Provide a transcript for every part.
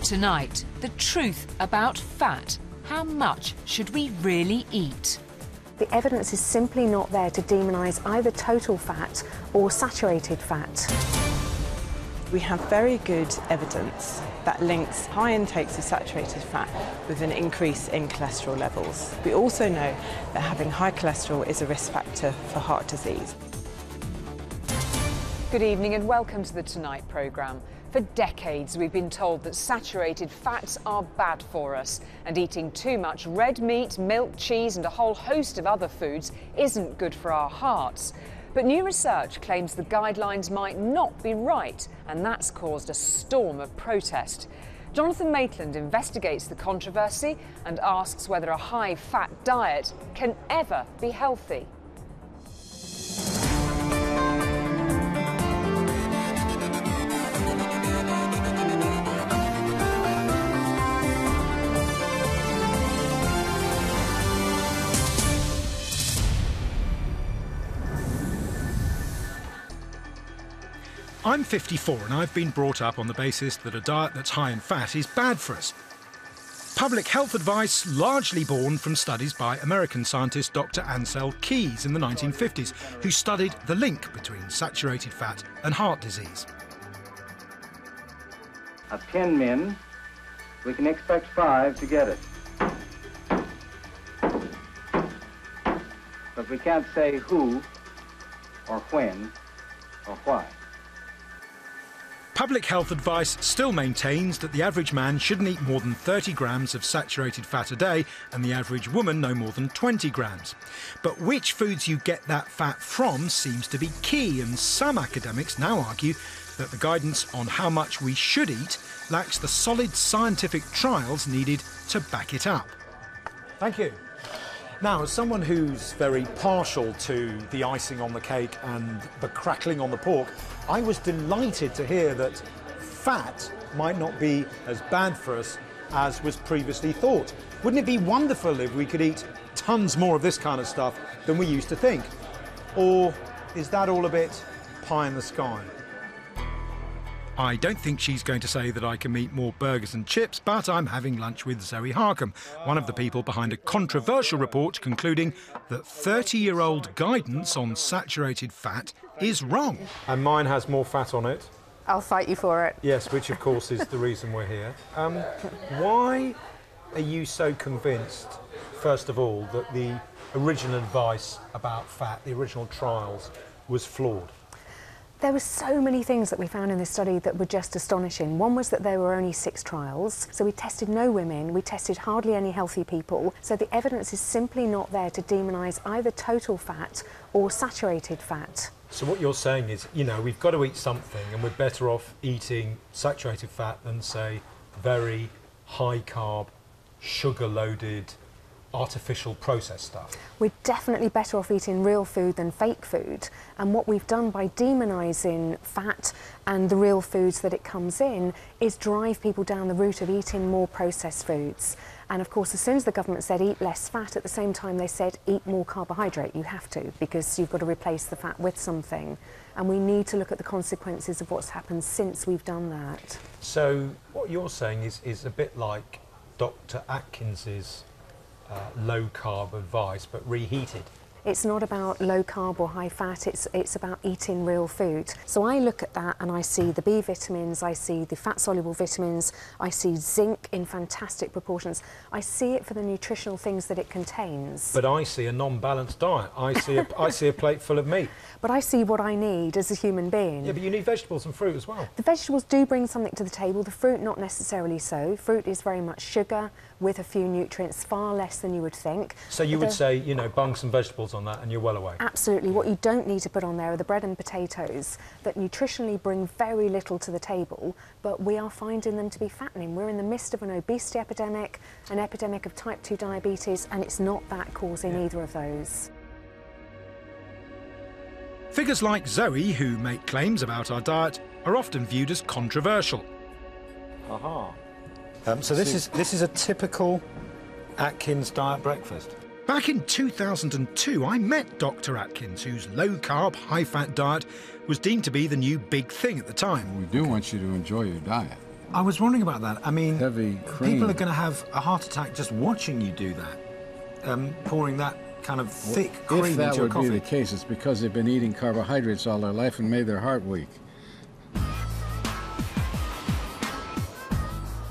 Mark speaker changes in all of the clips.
Speaker 1: Tonight, the truth about fat. How much should we really eat?
Speaker 2: The evidence is simply not there to demonise either total fat or saturated fat.
Speaker 3: We have very good evidence that links high intakes of saturated fat with an increase in cholesterol levels. We also know that having high cholesterol is a risk factor for heart disease.
Speaker 1: Good evening and welcome to the Tonight programme. For decades we've been told that saturated fats are bad for us, and eating too much red meat, milk, cheese and a whole host of other foods isn't good for our hearts. But new research claims the guidelines might not be right, and that's caused a storm of protest. Jonathan Maitland investigates the controversy and asks whether a high-fat diet can ever be healthy.
Speaker 4: I'm 54 and I've been brought up on the basis that a diet that's high in fat is bad for us. Public health advice largely born from studies by American scientist Dr. Ansel Keys in the 1950s, who studied the link between saturated fat and heart disease.
Speaker 5: Of 10 men, we can expect 5 to get it. But we can't say who, or when, or why.
Speaker 4: Public health advice still maintains that the average man shouldn't eat more than 30 grams of saturated fat a day and the average woman no more than 20 grams. But which foods you get that fat from seems to be key, and some academics now argue that the guidance on how much we should eat lacks the solid scientific trials needed to back it up. Thank you. Now, as someone who's very partial to the icing on the cake and the crackling on the pork, I was delighted to hear that fat might not be as bad for us as was previously thought. Wouldn't it be wonderful if we could eat tons more of this kind of stuff than we used to think? Or is that all a bit pie in the sky? I don't think she's going to say that I can eat more burgers and chips, but I'm having lunch with Zoe Harcombe, one of the people behind a controversial report concluding that 30-year-old guidance on saturated fat is wrong. And mine has more fat on it.
Speaker 2: I'll fight you for it.
Speaker 4: Yes, which of course is the reason we're here. Why are you so convinced, first of all, that the original advice about fat, the original trials, was flawed?
Speaker 2: There were so many things that we found in this study that were just astonishing. One was that there were only 6 trials, so we tested no women, we tested hardly any healthy people, so the evidence is simply not there to demonise either total fat or saturated fat.
Speaker 4: So what you're saying is, you know, we've got to eat something and we're better off eating saturated fat than, say, very high-carb, sugar-loaded, artificial processed stuff.
Speaker 2: We're definitely better off eating real food than fake food, and what we've done by demonising fat and the real foods that it comes in is drive people down the route of eating more processed foods. And of course, as soon as the government said eat less fat, at the same time they said eat more carbohydrate. You have to, because you've got to replace the fat with something, and we need to look at the consequences of what's happened since we've done that.
Speaker 4: So what you're saying is a bit like Dr. Atkins's low-carb advice, but reheated.
Speaker 2: It's not about low carb or high fat, it's about eating real food. So I look at that and I see the B vitamins, I see the fat-soluble vitamins, I see zinc in fantastic proportions. I see it for the nutritional things that it contains.
Speaker 4: But I see a non-balanced diet. I see a plate full of meat.
Speaker 2: But I see what I need as a human being.
Speaker 4: Yeah, but you need vegetables and fruit as well.
Speaker 2: The vegetables do bring something to the table, the fruit not necessarily so. Fruit is very much sugar with a few nutrients, far less than you would think.
Speaker 4: So you would say, you know, bung some vegetables on that and you're well away?
Speaker 2: Absolutely. What you don't need to put on there are the bread and potatoes that nutritionally bring very little to the table, but we are finding them to be fattening. We're in the midst of an obesity epidemic, an epidemic of type 2 diabetes, and it's not that causing either of those.
Speaker 4: Figures like Zoe, who make claims about our diet, are often viewed as controversial.
Speaker 6: Aha.
Speaker 4: So this is a typical Atkins diet breakfast. Back in 2002, I met Dr. Atkins, whose low-carb, high-fat diet was deemed to be the new big thing at the time.
Speaker 6: We do want you to enjoy your diet.
Speaker 4: I was wondering about that. I mean,
Speaker 6: heavy cream.
Speaker 4: People are going to have a heart attack just watching you do that, pouring that kind of thick cream into your coffee.
Speaker 6: If that would be the case, it's because they've been eating carbohydrates all their life and made their heart weak.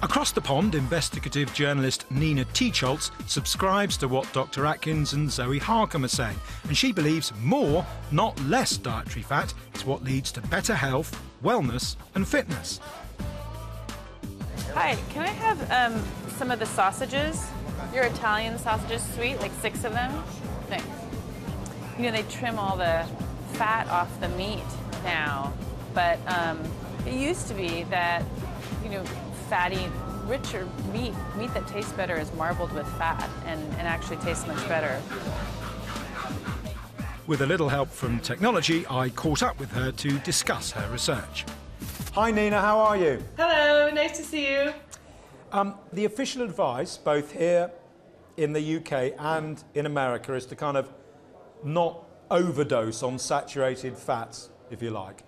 Speaker 4: Across the pond, investigative journalist Nina Teicholz subscribes to what Dr. Atkins and Zoe Harcombe are saying, and she believes more, not less dietary fat is what leads to better health, wellness and fitness.
Speaker 7: Hi, can I have some of the sausages? Your Italian sausages, sweet, like 6 of them? Thanks. You know, they trim all the fat off the meat now, but it used to be that, you know, fatty, richer meat that tastes better is marbled with fat and actually tastes much better.
Speaker 4: With a little help from technology, I caught up with her to discuss her research. Hi Nina, how are you?
Speaker 7: Hello, nice to see you.
Speaker 4: The official advice, both here in the UK and in America, is to kind of not overdose on saturated fats, if you like.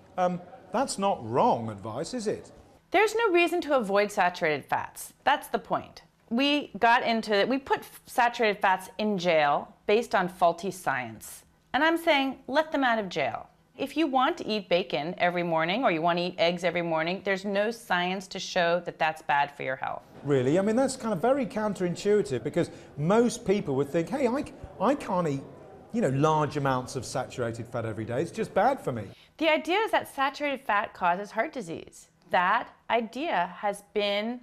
Speaker 4: That's not wrong advice, is it?
Speaker 7: There's no reason to avoid saturated fats. That's the point. We put saturated fats in jail based on faulty science. And I'm saying, let them out of jail. If you want to eat bacon every morning or you want to eat eggs every morning, there's no science to show that that's bad for your health.
Speaker 4: Really? I mean, that's kind of very counterintuitive, because most people would think, hey, I can't eat, you know, large amounts of saturated fat every day. It's just bad for me.
Speaker 7: The idea is that saturated fat causes heart disease. That idea has been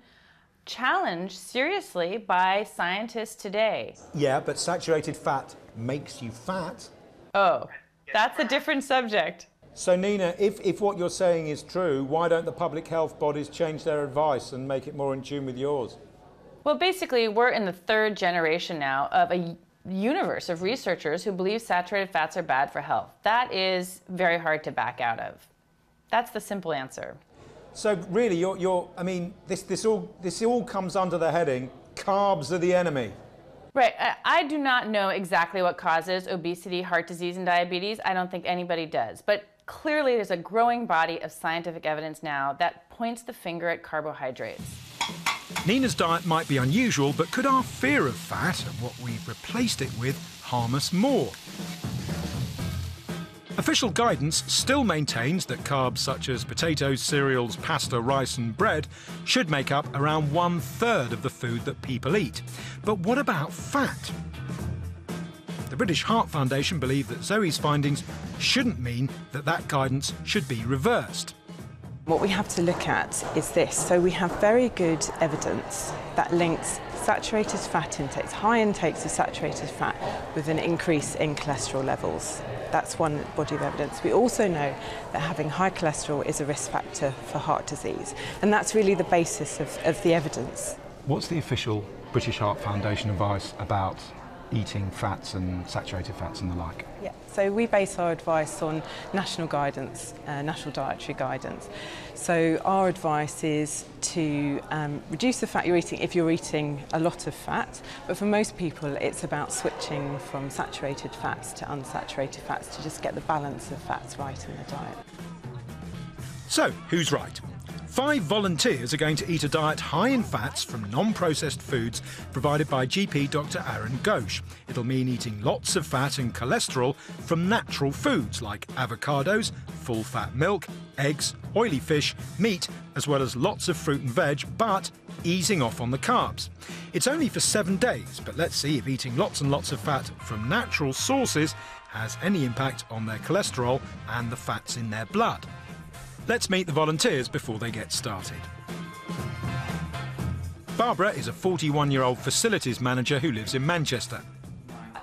Speaker 7: challenged seriously by scientists today.
Speaker 4: Yeah, but saturated fat makes you fat.
Speaker 7: Oh, that's a different subject.
Speaker 4: So Nina, if what you're saying is true, why don't the public health bodies change their advice and make it more in tune with yours?
Speaker 7: Well, basically, we're in the 3rd generation now of a universe of researchers who believe saturated fats are bad for health. That is very hard to back out of. That's the simple answer.
Speaker 4: So really, I mean, this all comes under the heading, carbs are the enemy.
Speaker 7: Right. I do not know exactly what causes obesity, heart disease, and diabetes. I don't think anybody does. But clearly, there's a growing body of scientific evidence now that points the finger at carbohydrates.
Speaker 4: Nina's diet might be unusual, but could our fear of fat and what we've replaced it with harm us more? Official guidance still maintains that carbs such as potatoes, cereals, pasta, rice and bread should make up around 1/3 of the food that people eat. But what about fat? The British Heart Foundation believe that Zoe's findings shouldn't mean that that guidance should be reversed.
Speaker 3: What we have to look at is this. So we have very good evidence that links saturated fat intakes, high intakes of saturated fat, with an increase in cholesterol levels. That's one body of evidence. We also know that having high cholesterol is a risk factor for heart disease, and that's really the basis of the evidence.
Speaker 4: What's the official British Heart Foundation advice about eating fats and saturated fats and the like?
Speaker 3: Yeah, so we base our advice on national guidance, national dietary guidance. So our advice is to reduce the fat you're eating if you're eating a lot of fat, but for most people it's about switching from saturated fats to unsaturated fats to just get the balance of fats right in the diet.
Speaker 4: So, who's right? 5 volunteers are going to eat a diet high in fats from non-processed foods provided by GP Dr. Aaron Ghosh. It'll mean eating lots of fat and cholesterol from natural foods like avocados, full-fat milk, eggs, oily fish, meat, as well as lots of fruit and veg, but easing off on the carbs. It's only for 7 days, but let's see if eating lots and lots of fat from natural sources has any impact on their cholesterol and the fats in their blood. Let's meet the volunteers before they get started. Barbara is a 41-year-old facilities manager who lives in Manchester.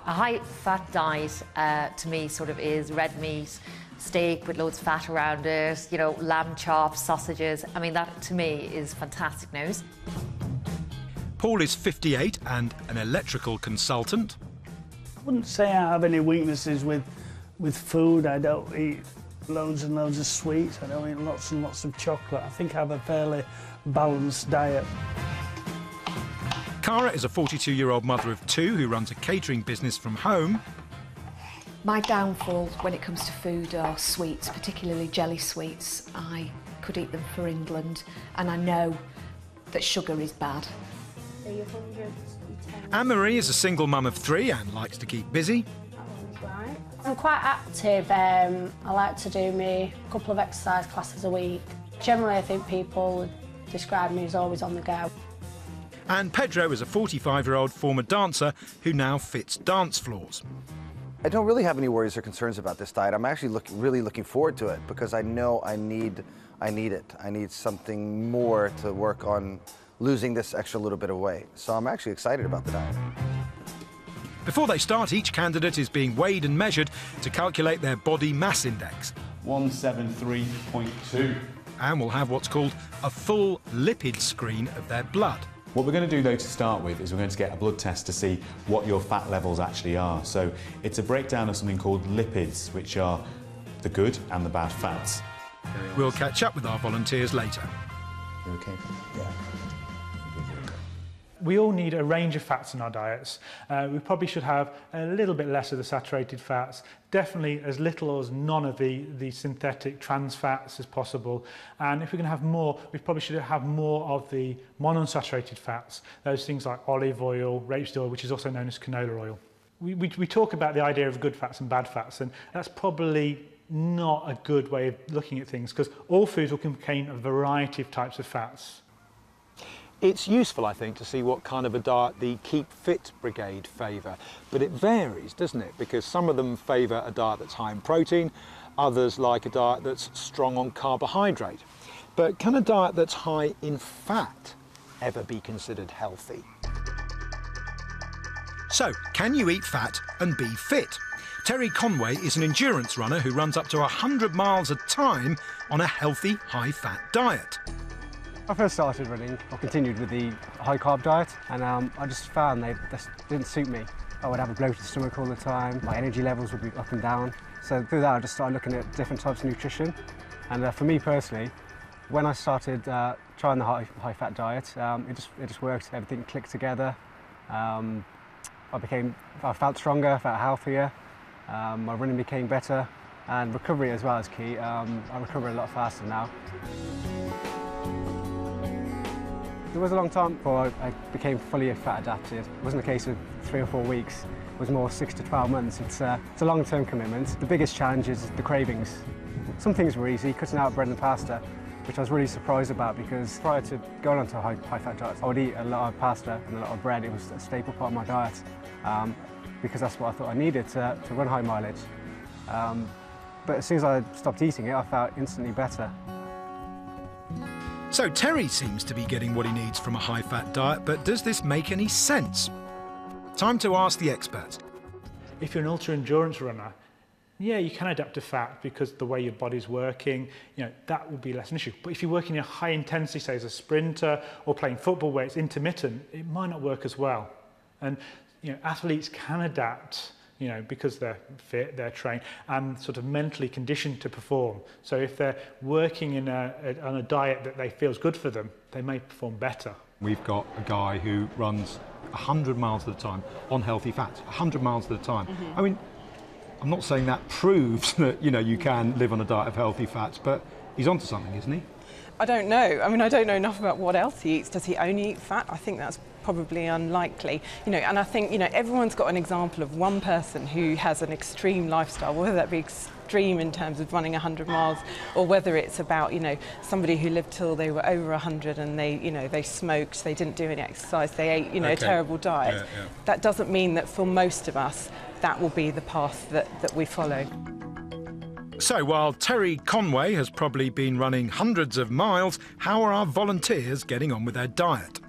Speaker 8: A high-fat diet, to me, sort of is red meat, steak with loads of fat around it, you know, lamb chops, sausages. I mean, that, to me, is fantastic news.
Speaker 4: Paul is 58 and an electrical consultant.
Speaker 9: I wouldn't say I have any weaknesses with food. I don't eat loads and loads of sweets. I don't eat lots and lots of chocolate. I think I have a fairly balanced diet.
Speaker 4: Cara is a 42-year-old mother of 2 who runs a catering business from home.
Speaker 10: My downfall when it comes to food are sweets, particularly jelly sweets. I could eat them for England, and I know that sugar is bad.
Speaker 4: Anne-Marie is a single mum of 3 and likes to keep busy.
Speaker 11: I'm quite active. I like to do me a couple of exercise classes a week. Generally, I think people describe me as always on the go.
Speaker 4: And Pedro is a 45-year-old former dancer who now fits dance floors.
Speaker 12: I don't really have any worries or concerns about this diet. I'm actually really looking forward to it because I know I need it. I need something more to work on losing this extra little bit of weight. So I'm actually excited about the diet.
Speaker 4: Before they start, each candidate is being weighed and measured to calculate their body mass index.
Speaker 13: 173.2.
Speaker 4: And will have what's called a full lipid screen of their blood.
Speaker 13: What we're going to do though to start with is we're going to get a blood test to see what your fat levels actually are. So it's a breakdown of something called lipids, which are the good and the bad fats.
Speaker 4: We'll catch up with our volunteers later.
Speaker 13: You okay?
Speaker 12: Yeah.
Speaker 14: We all need a range of fats in our diets. We probably should have a little bit less of the saturated fats, definitely as little or as none of the synthetic trans fats as possible. And if we're going to have more, we probably should have more of the monounsaturated fats, those things like olive oil, rapeseed oil, which is also known as canola oil. We talk about the idea of good fats and bad fats, and that's probably not a good way of looking at things, because all foods will contain a variety of types of fats.
Speaker 15: It's useful, I think, to see what kind of a diet the Keep Fit Brigade favour, but it varies, doesn't it? Because some of them favour a diet that's high in protein, others like a diet that's strong on carbohydrate. But can a diet that's high in fat ever be considered healthy?
Speaker 4: So, can you eat fat and be fit? Terry Conway is an endurance runner who runs up to 100 miles a time on a healthy, high-fat diet.
Speaker 16: I first started running, I continued with the high-carb diet, and I just found they just didn't suit me. I would have a bloated stomach all the time, my energy levels would be up and down. So through that I just started looking at different types of nutrition, and for me personally, when I started trying the high-fat diet, it just worked, everything clicked together. I felt stronger, I felt healthier, my running became better, and recovery as well is key. I recover a lot faster now. There was a long time before I became fully fat adapted. It wasn't a case of 3 or 4 weeks, it was more 6 to 12 months. It's a long-term commitment. The biggest challenge is the cravings. Some things were easy, cutting out bread and pasta, which I was really surprised about because prior to going onto a high-fat diet, I would eat a lot of pasta and a lot of bread. It was a staple part of my diet because that's what I thought I needed to run high mileage. But as soon as I stopped eating it, I felt instantly better.
Speaker 4: So Terry seems to be getting what he needs from a high-fat diet, but does this make any sense? Time to ask the expert.
Speaker 14: If you're an ultra-endurance runner, yeah, you can adapt to fat because the way your body's working, that would be less an issue. But if you're working in a high intensity, say as a sprinter or playing football where it's intermittent, it might not work as well. And athletes can adapt, because they're fit, they're trained, and sort of mentally conditioned to perform. So if they're working on a diet that they feel is good for them, they may perform better.
Speaker 15: We've got a guy who runs 100 miles at a time on healthy fats, 100 miles at a time.
Speaker 3: Mm-hmm.
Speaker 15: I mean, I'm not saying that proves that, you can live on a diet of healthy fats, but he's onto something, isn't he?
Speaker 3: I don't know. I mean, I don't know enough about what else he eats. Does he only eat fat? I think that's probably unlikely. And I think, everyone's got an example of one person who has an extreme lifestyle, whether that be extreme in terms of running 100 miles or whether it's about, somebody who lived till they were over 100 and they smoked, they didn't do any exercise, they ate, a terrible diet. Yeah. That doesn't mean that for most of us, that will be the path that we follow.
Speaker 4: So while Terry Conway has probably been running hundreds of miles, how are our volunteers getting on with their diet?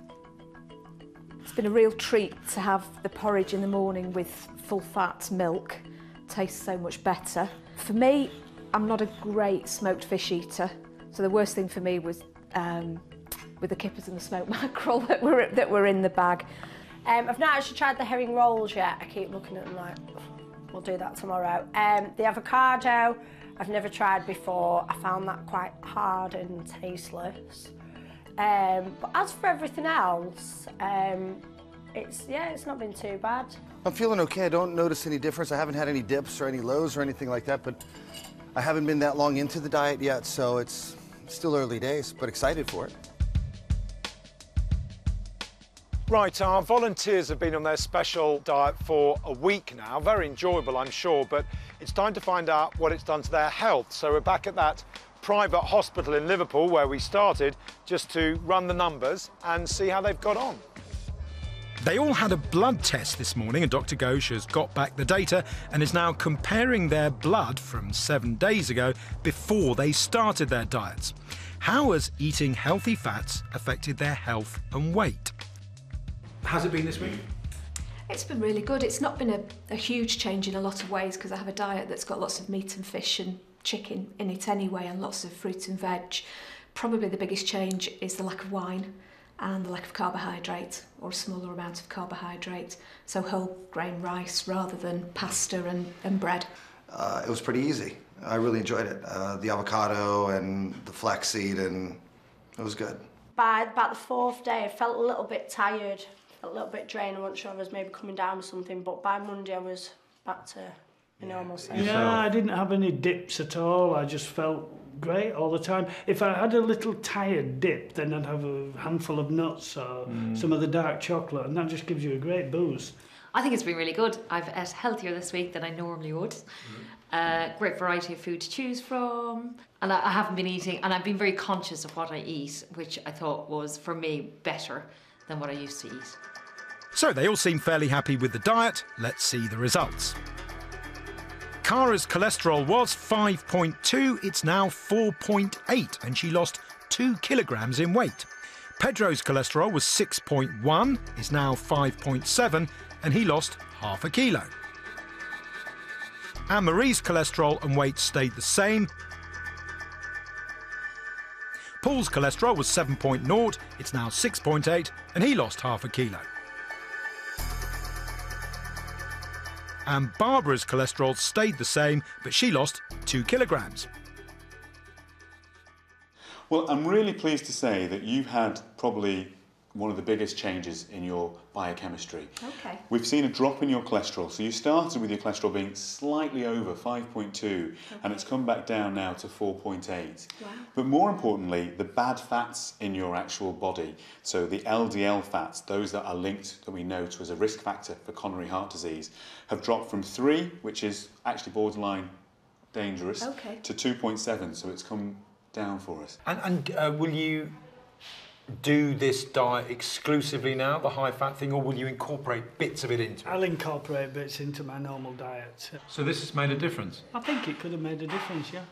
Speaker 10: It's been a real treat to have the porridge in the morning with full-fat milk. It tastes so much better. For me, I'm not a great smoked fish eater, so the worst thing for me was with the kippers and the smoked mackerel that were in the bag.
Speaker 11: I've not actually tried the herring rolls yet. I keep looking at them like, we'll do that tomorrow. The avocado, I've never tried before. I found that quite hard and tasteless. But as for everything else, it's not been too bad.
Speaker 12: I'm feeling okay. I don't notice any difference. I haven't had any dips or any lows or anything like that, but I haven't been that long into the diet yet, so it's still early days, but excited for it.
Speaker 15: Right, our volunteers have been on their special diet for a week now. Very enjoyable, I'm sure, but it's time to find out what it's done to their health. So we're back at that private hospital in Liverpool where we started, just to run the numbers and see how they've got on.
Speaker 4: They all had a blood test this morning, and Dr. Ghosh has got back the data and is now comparing their blood from 7 days ago before they started their diets. How has eating healthy fats affected their health and weight? How's it been this week?
Speaker 10: It's been really good. It's not been a huge change in a lot of ways because I have a diet that's got lots of meat and fish and chicken in it anyway, and lots of fruit and veg. Probably the biggest change is the lack of wine and the lack of carbohydrate, or a smaller amount of carbohydrate. So whole grain rice rather than pasta and bread.
Speaker 12: It was pretty easy. I really enjoyed it. The avocado and the flaxseed, and it was good.
Speaker 11: By about the fourth day, I felt a little bit tired, a little bit drained. I wasn't sure I was maybe coming down with something, but by Monday I was back to a normal self.
Speaker 9: Yeah, I didn't have any dips at all. I just felt great all the time. If I had a little tired dip, then I'd have a handful of nuts or some of the dark chocolate, and that just gives you a great boost.
Speaker 8: I think it's been really good. I've ate healthier this week than I normally would. Great variety of food to choose from. And I haven't been eating, and I've been very conscious of what I eat, which I thought was, for me, better than what I used to eat.
Speaker 4: So they all seem fairly happy with the diet. Let's see the results. Cara's cholesterol was 5.2, it's now 4.8, and she lost 2 kilograms in weight. Pedro's cholesterol was 6.1, is now 5.7, and he lost half a kilo. Anne-Marie's cholesterol and weight stayed the same. Paul's cholesterol was 7.0, it's now 6.8, and he lost half a kilo. And Barbara's cholesterol stayed the same, but she lost 2 kilograms.
Speaker 13: Well, I'm really pleased to say that you've had probably one of the biggest changes in your biochemistry.
Speaker 10: Okay.
Speaker 13: We've seen a drop in your cholesterol. So you started with your cholesterol being slightly over 5.2, and it's come back down now to 4.8.
Speaker 10: Wow.
Speaker 13: But more importantly, the bad fats in your actual body, so the LDL fats, those that are linked, that we know to as a risk factor for coronary heart disease, have dropped from 3, which is actually borderline dangerous, to 2.7. So it's come down for us.
Speaker 4: And will you do this diet exclusively now, the high fat thing, or will you incorporate bits of it into it?
Speaker 9: I'll incorporate bits into my normal diet.
Speaker 4: So this has made a difference?
Speaker 9: I think it could have made a difference, yeah.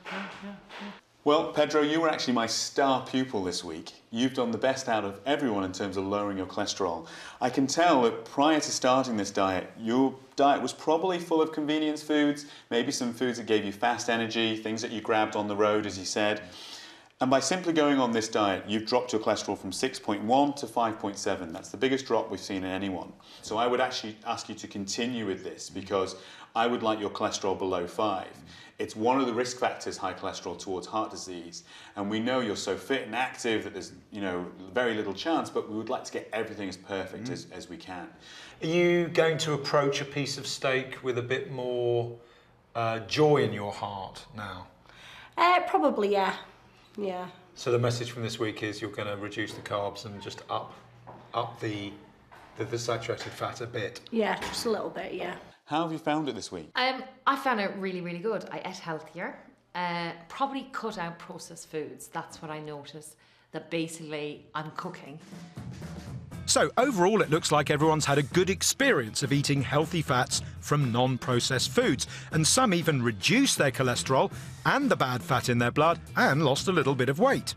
Speaker 13: Well, Pedro, you were actually my star pupil this week. You've done the best out of everyone in terms of lowering your cholesterol. I can tell that prior to starting this diet, your diet was probably full of convenience foods, maybe some foods that gave you fast energy, things that you grabbed on the road, as you said. And by simply going on this diet, you've dropped your cholesterol from 6.1 to 5.7. That's the biggest drop we've seen in anyone. So I would actually ask you to continue with this, because I would like your cholesterol below 5. It's one of the risk factors, high cholesterol, towards heart disease. And we know you're so fit and active that there's, very little chance, but we would like to get everything as perfect as we can.
Speaker 4: Are you going to approach a piece of steak with a bit more joy in your heart now?
Speaker 11: Probably, yeah. Yeah.
Speaker 4: So the message from this week is you're going to reduce the carbs and just up the saturated fat a bit.
Speaker 11: Yeah, just a little bit, yeah.
Speaker 13: How have you found it this week?
Speaker 8: I found it really, really good. I ate healthier, probably cut out processed foods. That's what I noticed, that basically I'm cooking.
Speaker 4: So overall, it looks like everyone's had a good experience of eating healthy fats from non-processed foods, and some even reduced their cholesterol and the bad fat in their blood and lost a little bit of weight.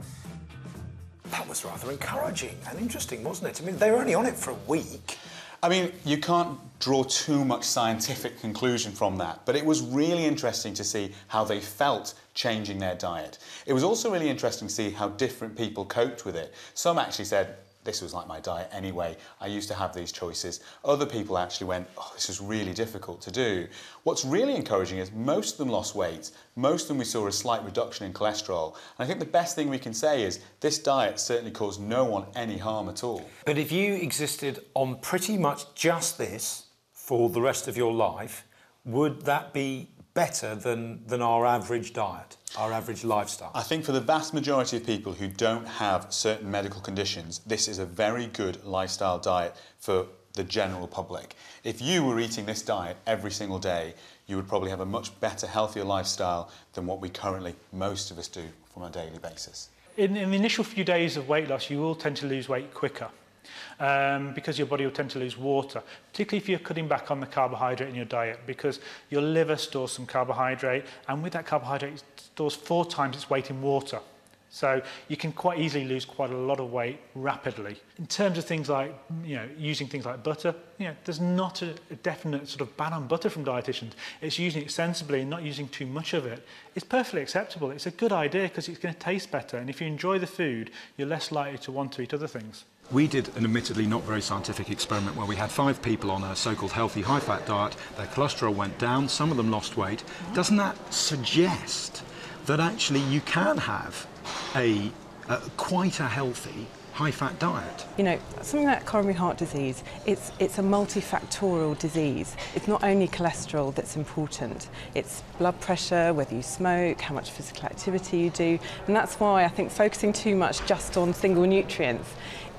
Speaker 17: That was rather encouraging and interesting, wasn't it? I mean, they were only on it for a week.
Speaker 13: I mean, you can't draw too much scientific conclusion from that, but it was really interesting to see how they felt changing their diet. It was also really interesting to see how different people coped with it. Some actually said, this was like my diet anyway, I used to have these choices. Other people actually went, oh, this is really difficult to do. What's really encouraging is most of them lost weight. Most of them we saw a slight reduction in cholesterol. And I think the best thing we can say is this diet certainly caused no one any harm at all.
Speaker 17: But if you existed on pretty much just this for the rest of your life, would that be better than our average diet, our average lifestyle?
Speaker 13: I think for the vast majority of people who don't have certain medical conditions, this is a very good lifestyle diet for the general public. If you were eating this diet every single day, you would probably have a much better, healthier lifestyle than what we currently, most of us, do on a daily basis.
Speaker 14: In the initial few days of weight loss, you will tend to lose weight quicker because your body will tend to lose water, particularly if you're cutting back on the carbohydrate in your diet, because your liver stores some carbohydrate, and with that carbohydrate, it stores 4 times its weight in water. So you can quite easily lose quite a lot of weight rapidly. In terms of things like, using things like butter, there's not a definite sort of ban on butter from dietitians. It's using it sensibly and not using too much of it. It's perfectly acceptable. It's a good idea because it's going to taste better. And if you enjoy the food, you're less likely to want to eat other things.
Speaker 4: We did an admittedly not very scientific experiment where we had 5 people on a so-called healthy high-fat diet. Their cholesterol went down, some of them lost weight. Doesn't that suggest that actually you can have quite a healthy high-fat diet?
Speaker 3: Something like coronary heart disease, it's a multifactorial disease. It's not only cholesterol that's important, it's blood pressure, whether you smoke, how much physical activity you do, and that's why I think focusing too much just on single nutrients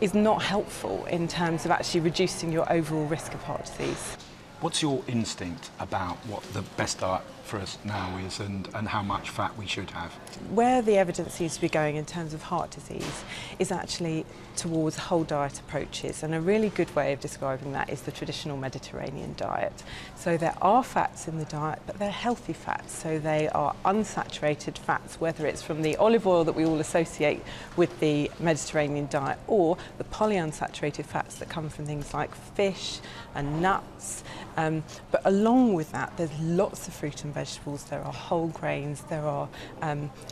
Speaker 3: is not helpful in terms of actually reducing your overall risk of heart disease.
Speaker 4: What's your instinct about what the best diet for us now is and how much fat we should have?
Speaker 3: Where the evidence seems to be going in terms of heart disease is actually towards whole diet approaches, and a really good way of describing that is the traditional Mediterranean diet. So there are fats in the diet, but they're healthy fats, so they are unsaturated fats, whether it's from the olive oil that we all associate with the Mediterranean diet or the polyunsaturated fats that come from things like fish and nuts. But along with that, there's lots of fruit and vegetables, there are whole grains, there are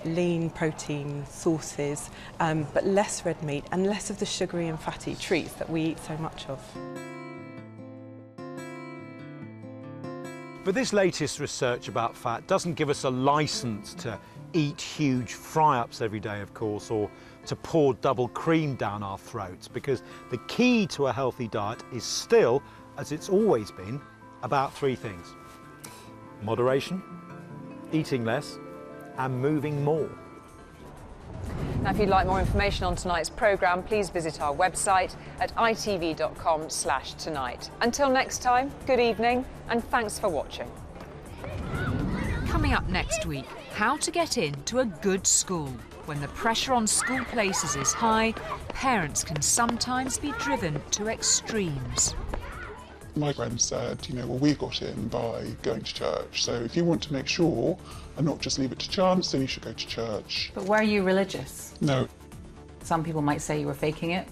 Speaker 3: lean protein sources, but less red meat and less of the sugary and fatty treats that we eat so much of.
Speaker 15: But this latest research about fat doesn't give us a license to eat huge fry-ups every day, of course, or to pour double cream down our throats, because the key to a healthy diet is still, as it's always been, about 3 things: moderation, eating less, and moving more.
Speaker 1: Now, if you'd like more information on tonight's programme, please visit our website at itv.com/tonight. Until next time, good evening and thanks for watching.
Speaker 18: Coming up next week, how to get into a good school. When the pressure on school places is high, parents can sometimes be driven to extremes.
Speaker 19: My grand said, well, we got in by going to church, so if you want to make sure and not just leave it to chance, then you should go to church.
Speaker 20: But were you religious?
Speaker 19: No.
Speaker 20: Some people might say you were faking it.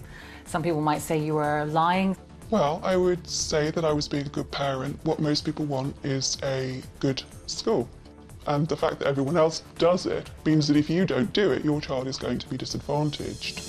Speaker 20: Some people might say you were lying.
Speaker 19: Well, I would say that I was being a good parent. What most people want is a good school. And the fact that everyone else does it means that if you don't do it, your child is going to be disadvantaged.